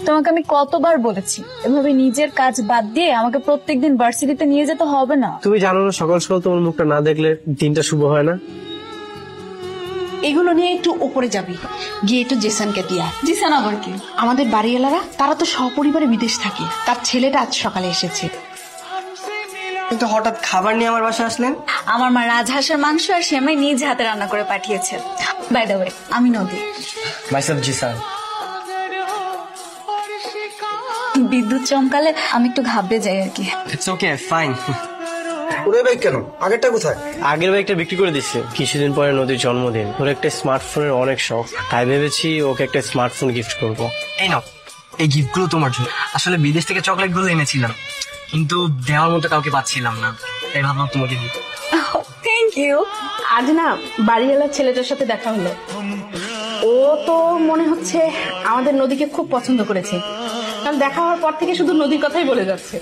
তোমাকে আমি কতবার বলেছি এভাবে নিজের কাজ বাদ দিয়ে আমাকে প্রত্যেকদিন ভার্সিটিতে নিয়ে যেতে হবে না। তুমি জানো না সকাল সকাল তোমার মুখটা না দেখলে দিনটা শুভ হয় না। এগুলো নিয়ে একটু উপরে যাবি, গিয়ে একটু জেসানকে দিয়া। জিসান আবার কি? আমাদের বাড়িওয়ালারা তারা তো সপরিবারে বিদেশ থাকে, তার ছেলেটা আজ সকালে এসেছে। কিন্তু হঠাৎ খাবার নিয়ে আমার বাসায় আসলেন? আমার মা রাজহাঁসের মাংস আর সেমাই নিজ হাতে রান্না করে পাঠিয়েছে। বাই দ্য ওয়ে, আমি নদী। মাইসেলফ জিসান। বিদ্যুৎ চমকালে আমি একটু ঘাবড়ে যাই আর কি। It's okay, fine. ওরে বাইক কেন? আগেরটা কোথায়? আগের বাইকটা বিক্রি করে দিচ্ছে। কিছুদিন পরে নদীর জন্মদিন, ওর একটা স্মার্টফোনের অনেক শখ, তাই ভেবেছি ওকে একটা স্মার্টফোন গিফট করব। এই নাও, এই গিফটগুলো তোমার জন্য। আসলে বিদেশ থেকে চকলেট গুলো এনেছিলাম, কিন্তু দেওয়ার মতো কাউকে পাচ্ছিলাম না, তাই ভাবলাম তোমাকে দিই। Thank you. আজ না বাড়িওয়ালার ছেলেটার সাথে দেখা হলো। ও তো মনে হচ্ছে আমাদের নদীকে খুব পছন্দ করেছে, কারণ দেখা হওয়ার পর থেকে শুধু নদীর কথাই বলে যাচ্ছে।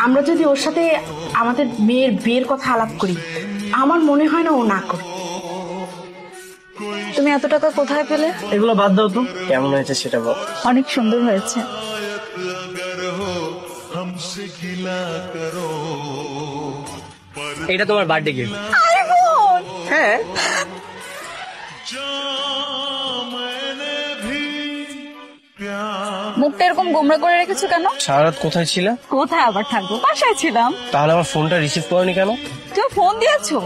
আমরা যদি ওর সাথে আমাদের মেয়ের বিয়ের কথা আলাপ করি, আমার মনে হয় না ও না করে। তুমি এত টাকা কোথায় পেলে? এগুলো বাদ দাও তো, কেমন হয়েছে সেটা বল। অনেক সুন্দর হয়েছে। এটা তোমার বার্থডে গিফট। আইফোন? হ্যাঁ। মুখটা এরকম গোমরা করে রেখেছো কেন? সারা রাত কোথায় ছিল? কোথায় আবার থাকবো, বাসায় ছিলাম। তাহলে আমার ফোনটা রিসিভ করনি কেন? তুমি ফোন দিয়েছো?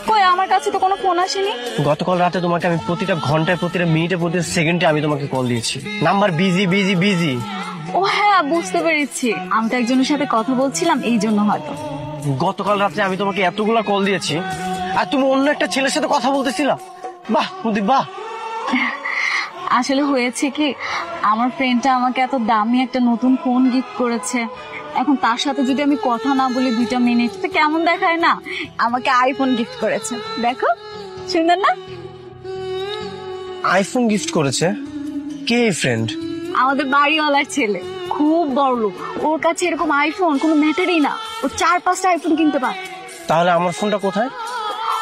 কই, আমার কাছে তো কোনো ফোন আসেনি। গতকাল রাতে তোমাকে আমি প্রতিটা ঘন্টায়, প্রতিটা মিনিটে, প্রতিটা সেকেন্ডে আমি তোমাকে কল দিয়েছি। Number busy busy busy. ও হ্যাঁ, বুঝতে পেরেছি। আমি তো একজনের সাথে কথা বলছিলাম, এই জন্য হয়তো। গতকাল রাতে আমি তোমাকে এতগুলা কল দিয়েছি আর তুমি অন্য একটা ছেলের সাথে কথা বলতেছিলা। বাহ প্রদীপ, বাহ। আসলে হয়েছে কি, আমার ফ্রেন্ডটা আমাকে এত দামি একটা নতুন ফোন গিফট করেছে। এখন তার সাথে যদি আমি কথা না বলি 2 মিনিট, তো কেমন দেখায় না? আমাকে আইফোন গিফট করেছে, দেখো সুন্দর না? আইফোন গিফট করেছে? কে ফ্রেন্ড? আমাদের বাড়িওয়ালার ছেলে, খুব বড় লোক। ওর কাছে এরকম আইফোন কোনো ম্যাটারই না, ও 4-5টা আইফোন কিনতে পারে। তাহলে আমার ফোনটা কোথায়?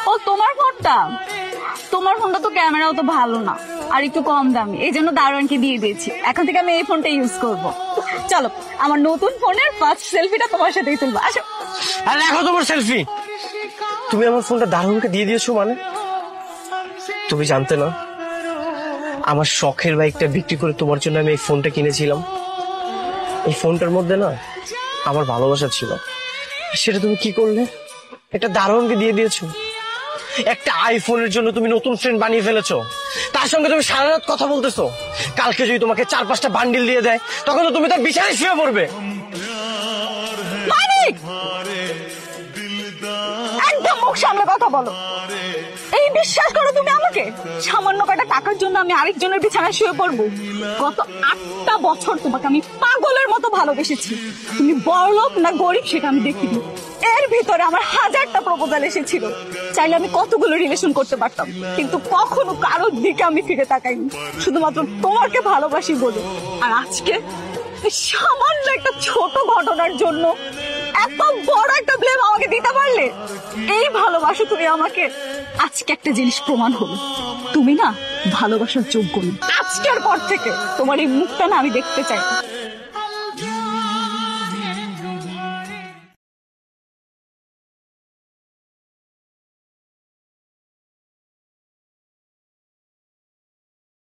ও তোমার ফোনটা? তোমার ফোনটা তো ক্যামেরাও তো ভালো না, আর একটু কম দামি, এই জন্য দারোয়ানকে দিয়ে দিয়েছি। এখন থেকে আমি এই ফোনটা ইউজ করব। চলো, আমার নতুন ফোনের ফার্স্ট সেলফিটা তোমার সাথেই তুলবো, আসো। আর দেখো তোমার সেলফি। তুমি আমার ফোনটা দারোয়ানকে দিয়ে দিয়েছো মানে? তুমি জানতে না আমার শখের বাইকটা বিক্রি করে তোমার জন্য আমি এই ফোনটা কিনেছিলাম। এই ফোনটার মধ্যে না আমার ভালোবাসা ছিল, সেটা তুমি কি করলে? এটা দারোয়ানকে দিয়ে দিয়েছো। একটা আইফোনের জন্য তুমি নতুন ফ্রেন্ড বানিয়ে ফেলেছো, তার সঙ্গে তুমি সারা রাত কথা বলতেছো। কালকে যদি তোমাকে 4-5টা বান্ডিল দিয়ে দেয়, তখন তো তুমি তার বিছানায় শুয়ে পড়বে। মানিক, একদম মুখ সামলে কথা বলো। এই বিশ্বাস করো তুমি আমাকে? সামান্য কটা টাকার জন্য আমি আরেকজনের বিছানায় শুয়ে পড়বো? গত 8টা বছর তোমাকে আমি পাগলের মতো ভালোবেসেছি। তুমি বড়লোক না গরিব সেটা আমি দেখিনি। এর ভিতরে আমার 1000টা প্রপোজাল এসেছিল। চাইলে আমি কতগুলো রিলেশন করতে পারতাম, কিন্তু কখনো কারোর দিকে আমি ফিরে তাকাইনি, শুধুমাত্র তোমাকে ভালোবাসি বলে। আর আজকে সামান্য একটা ছোট ঘটনার জন্য এত বড় একটা ব্লেম আমাকে দিতে পারলে? এই ভালোবাসো তুমি আমাকে? আজকে একটা জিনিস প্রমাণ হলো, তুমি না ভালোবাসার যোগ্য না। আজকের পর থেকে তোমার এই মুখটা না আমি দেখতে চাই না।